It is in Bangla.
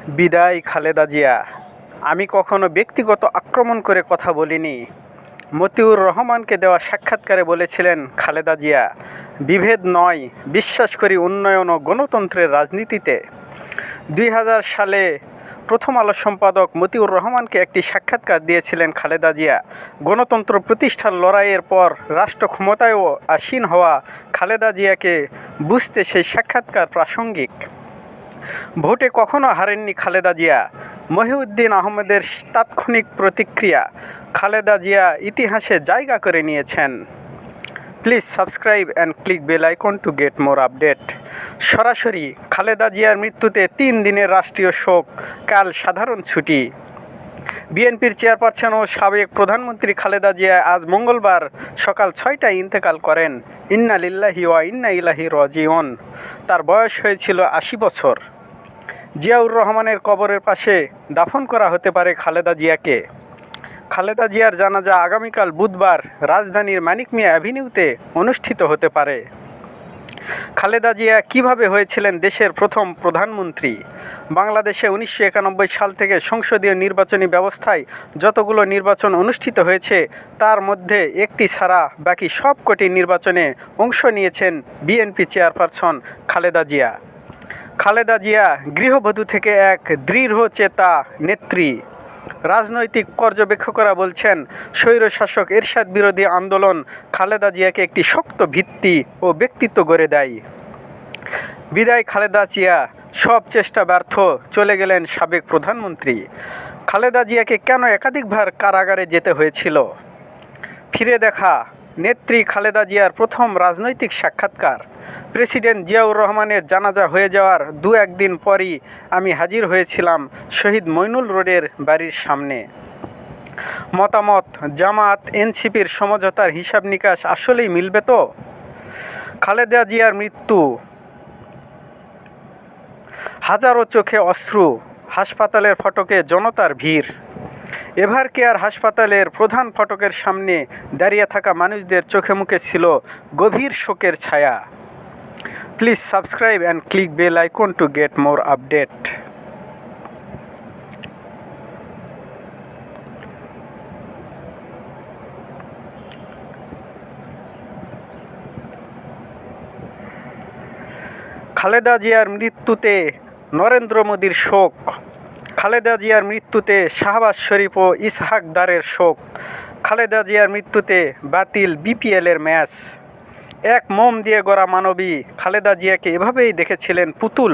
বিদায় খালেদা জিয়া। আমি কখনো ব্যক্তিগত আক্রমণ করে কথা বলিনি। মতিউর রহমানকে দেওয়া সাক্ষাৎকারে বলেছিলেন খালেদা জিয়া, বিভেদ নয়, বিশ্বাস করি উন্নয়ন ও গণতন্ত্রের রাজনীতিতে। 2000 সালে প্রথম আলো সম্পাদক মতিউর রহমানকে একটি সাক্ষাৎকার দিয়েছিলেন খালেদা জিয়া। গণতন্ত্র প্রতিষ্ঠার লড়াইয়ের পর রাষ্ট্র ক্ষমতায়ও আসীন হওয়া খালেদা জিয়াকে বুঝতে সেই সাক্ষাৎকার প্রাসঙ্গিক। ভোটে কখনো হারেননি খালেদা জিয়া। মহিউদ্দিন আহমেদের তাৎক্ষণিক প্রতিক্রিয়া, খালেদা জিয়া ইতিহাসে জায়গা করে নিয়েছেন। Please subscribe and click bell icon to get more update. সরাসরি খালেদা জিয়ার মৃত্যুতে 3 দিনের রাষ্ট্রীয় শোক, কাল সাধারণ ছুটি। বিএনপির চেয়ারপারসন ও সাবেক প্রধানমন্ত্রী খালেদা জিয়া আজ মঙ্গলবার সকাল 6টায় ইন্তেকাল করেন। ইন্না লিল্লাহি ওয়া ইন্না ইলাইহি রাজিউন। তার বয়স হয়েছিল 80 বছর। জিয়াউর রহমানের কবরের পাশে দাফন করা হতে পারে খালেদা জিয়াকে। খালেদা জিয়ার জানাজা আগামীকাল বুধবার রাজধানীর মানিক মিয়া অ্যাভিনিউতে অনুষ্ঠিত হতে পারে। খালেদা জিয়া কিভাবে হয়েছিলেন দেশের প্রথম প্রধানমন্ত্রী? বাংলাদেশে 1991 সাল থেকে সংসদীয় নির্বাচনী ব্যবস্থায় যতগুলো নির্বাচন অনুষ্ঠিত হয়েছে তার মধ্যে একটি ছাড়া বাকি সবকটি নির্বাচনে অংশ নিয়েছেন বিএনপি চেয়ারপারসন খালেদা জিয়া। খালেদা জিয়া গৃহবধূ থেকে এক দৃঢ়চেতা নেত্রী। রাজনৈতিক পর্যবেক্ষকরা বলছেন, স্বৈরশাসক এরশাদ বিরোধী আন্দোলন খালেদা জিয়াকে একটি শক্ত ভিত্তি ও ব্যক্তিত্ব গড়ে দেয়। বিদায় খালেদা জিয়া, সব চেষ্টা ব্যর্থ, চলে গেলেন সাবেক প্রধানমন্ত্রী। খালেদা জিয়াকে কেন একাধিকবার কারাগারে যেতে হয়েছিল? ফিরে দেখা নেত্রী খালেদা জিয়ার প্রথম রাজনৈতিক সাক্ষাৎকার। প্রেসিডেন্ট জিয়াউর রহমানের জানাজা হয়ে যাওয়ার 2-1 দিন পরই আমি হাজির হয়েছিলাম শহীদ মইনুল রোডের বাড়ির সামনে। মতামত, জামাত এনসিপির সমঝোতার হিসাব নিকাশ আসলেই মিলবে তো? খালেদা জিয়ার মৃত্যু, হাজারো চোখে অশ্রু, হাসপাতালের ফটকে জনতার ভিড়। এভার কেয়ার হাসপাতালের প্রধান ফটকের সামনে দাঁড়িয়ে থাকা মানুষদের চোখে মুখে ছিল গভীর শোকের ছায়া। Please subscribe and click bell icon to get more update. Khaleda জিয়ার মৃত্যুতে নরেন্দ্র মোদীর শোক। খালেদা জিয়ার মৃত্যুতে শাহবাজ শরীফ ও ইসহাক দারের শোক। খালেদা জিয়ার মৃত্যুতে বাতিল বিপিএলের ম্যাচ। এক মোম দিয়ে গড়া মানবী খালেদা জিয়াকে এভাবেই দেখেছিলেন পুতুল।